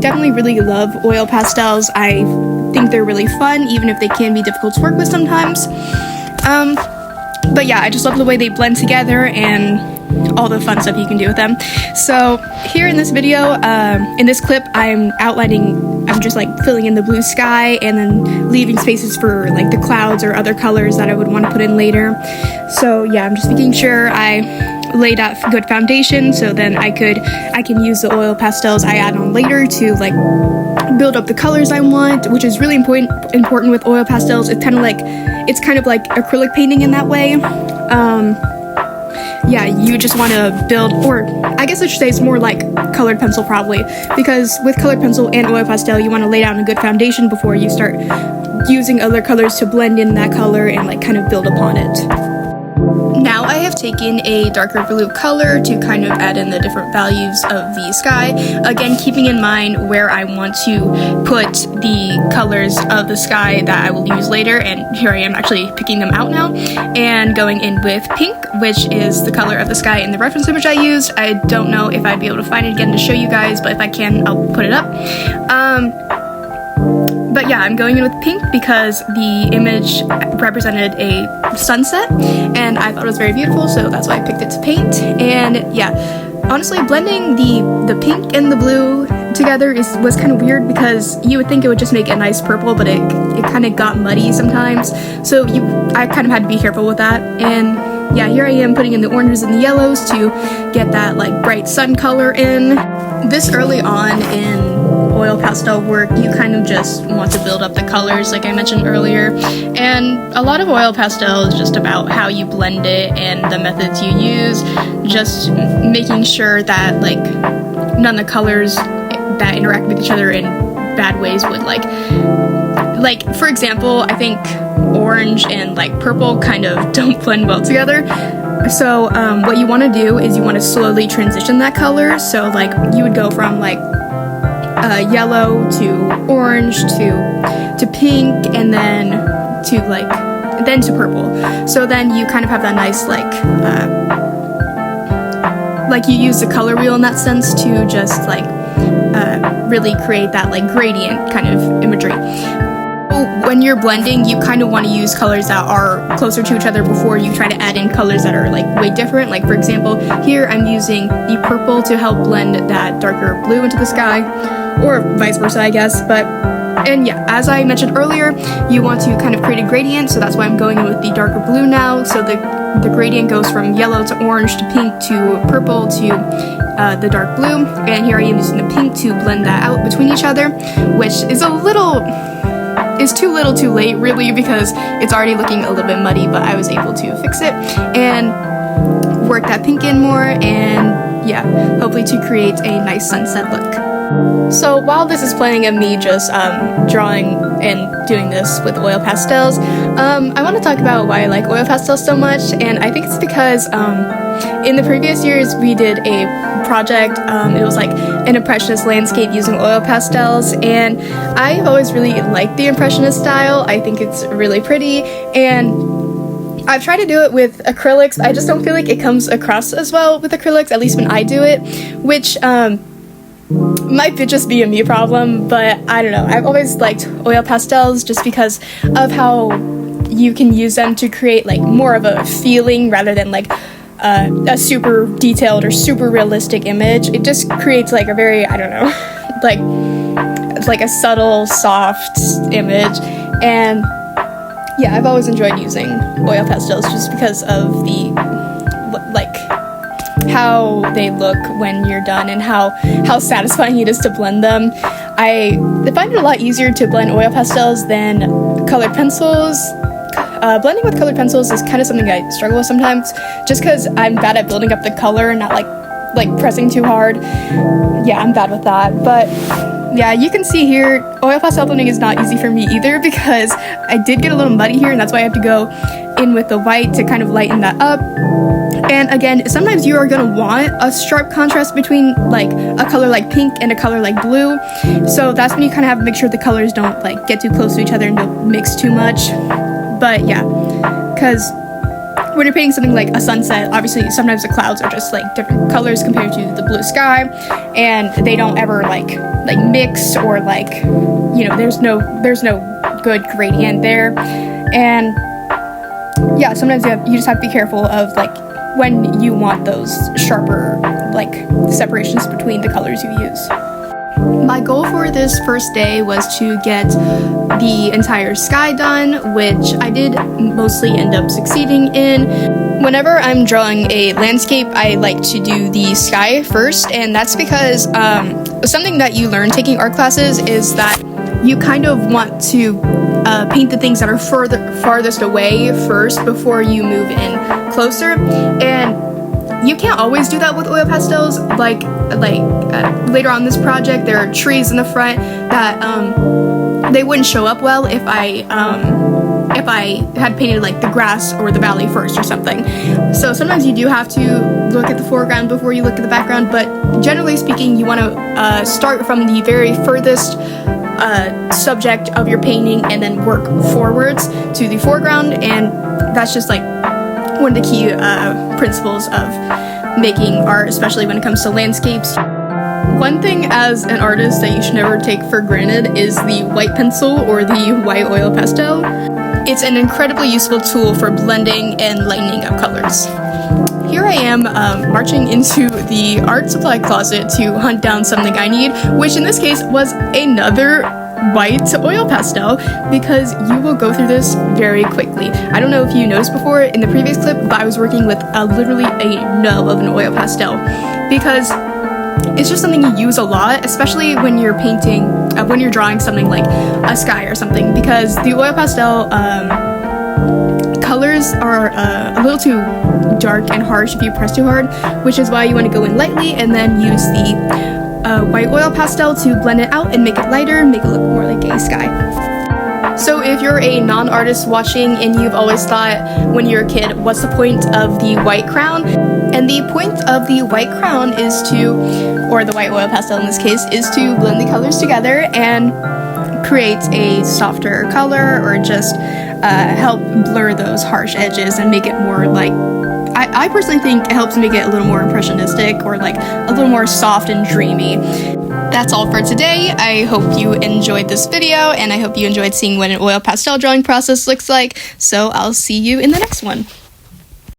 definitely really love oil pastels. I think they're really fun, even if they can be difficult to work with sometimes. But yeah, I just love the way they blend together and all the fun stuff you can do with them. So here in this video, in this clip, I'm just like filling in the blue sky and then leaving spaces for like the clouds or other colors that I would want to put in later. So yeah, I'm just making sure I laid out good foundation, so then I can use the oil pastels I add on later to like build up the colors I want, which is really important with oil pastels. It's kind of like acrylic painting in that way. Yeah, you just want to build, or I guess I should say it's more like colored pencil probably, because with colored pencil and oil pastel, you want to lay down a good foundation before you start using other colors to blend in that color and like kind of build upon it. Now I have taken a darker blue color to kind of add in the different values of the sky. Again, keeping in mind where I want to put the colors of the sky that I will use later, and here I am actually picking them out now, and going in with pink, which is the color of the sky in the reference image I used. I don't know if I'd be able to find it again to show you guys, but if I can, I'll put it up. But yeah, I'm going in with pink because the image represented a sunset and I thought it was very beautiful, so that's why I picked it to paint. And yeah, honestly, blending the pink and the blue together was kind of weird, because you would think it would just make a nice purple, but it kind of got muddy sometimes, so I kind of had to be careful with that. And yeah, here I am putting in the oranges and the yellows to get that like bright sun color in. This early on in oil pastel work, you kind of just want to build up the colors like I mentioned earlier, and a lot of oil pastel is just about how you blend it and the methods you use, just making sure that like none of the colors that interact with each other in bad ways would like for example, I think orange and like purple kind of don't blend well together. So what you want to do is you want to slowly transition that color. So like you would go from like yellow to orange to pink, and then to purple. So then you kind of have that nice like you use the color wheel in that sense to just like really create that like gradient kind of imagery. When you're blending, you kind of want to use colors that are closer to each other before you try to add in colors that are like way different. Like for example, here I'm using the purple to help blend that darker blue into the sky, or vice versa, I guess. And yeah, as I mentioned earlier, you want to kind of create a gradient, so that's why I'm going in with the darker blue now. So the gradient goes from yellow to orange to pink to purple to the dark blue, and here I am using the pink to blend that out between each other, which is too little too late really, because it's already looking a little bit muddy, but I was able to fix it and work that pink in more, and yeah, hopefully to create a nice sunset look. So while this is playing of me just drawing and doing this with oil pastels, I want to talk about why I like oil pastels so much, and I think it's because in the previous years we did a project, it was like an impressionist landscape using oil pastels, and I've always really liked the impressionist style. I think it's really pretty, and I've tried to do it with acrylics. I just don't feel like it comes across as well with acrylics, at least when I do it, which might just be a me problem, but I don't know. I've always liked oil pastels just because of how you can use them to create like more of a feeling rather than like a super detailed or super realistic image. It just creates like a very, I don't know, like a subtle, soft image. And yeah, I've always enjoyed using oil pastels just because of the how they look when you're done and how satisfying it is to blend them. I find it a lot easier to blend oil pastels than colored pencils. Blending with colored pencils is kind of something I struggle with sometimes, just because I'm bad at building up the color and not like pressing too hard. Yeah, I'm bad with that. But yeah, you can see here, oil pastel blending is not easy for me either, because I did get a little muddy here, and that's why I have to go in with the white to kind of lighten that up. And again, sometimes you are going to want a sharp contrast between like a color like pink and a color like blue. So that's when you kind of have to make sure the colors don't like get too close to each other and don't mix too much. But yeah, because when you're painting something like a sunset, obviously sometimes the clouds are just like different colors compared to the blue sky, and they don't ever like mix, or like, you know, there's no good gradient there. And yeah, sometimes you just have to be careful of like when you want those sharper like separations between the colors you use. My goal for this first day was to get the entire sky done, which I did mostly end up succeeding in. Whenever I'm drawing a landscape, I like to do the sky first, and that's because something that you learn taking art classes is that you kind of want to paint the things that are farthest away first before you move in closer. And you can't always do that with oil pastels. Like later on this project, there are trees in the front that they wouldn't show up well if I had painted like the grass or the valley first or something. So sometimes you do have to look at the foreground before you look at the background, but generally speaking, you want to start from the very furthest subject of your painting and then work forwards to the foreground. And that's just like one of the key principles of making art, especially when it comes to landscapes. One thing as an artist that you should never take for granted is the white pencil or the white oil pastel. It's an incredibly useful tool for blending and lightening up colors. Here I am marching into the art supply closet to hunt down something I need, which in this case was another white oil pastel, because you will go through this very quickly. I don't know if you noticed before in the previous clip, but I was working with literally a nub of an oil pastel, because it's just something you use a lot, especially when you're painting, when you're drawing something like a sky or something, because the oil pastel colors are a little too dark and harsh if you press too hard, which is why you want to go in lightly and then use the white oil pastel to blend it out and make it lighter, make it look more like a sky. So if you're a non-artist watching and you've always thought when you're a kid, what's the point of the white crown? And the point of the white crown is to, or the white oil pastel in this case, is to blend the colors together and create a softer color, or just help blur those harsh edges and make it more like, I personally think it helps make it a little more impressionistic, or like a little more soft and dreamy. That's all for today. I hope you enjoyed this video, and I hope you enjoyed seeing what an oil pastel drawing process looks like. So I'll see you in the next one.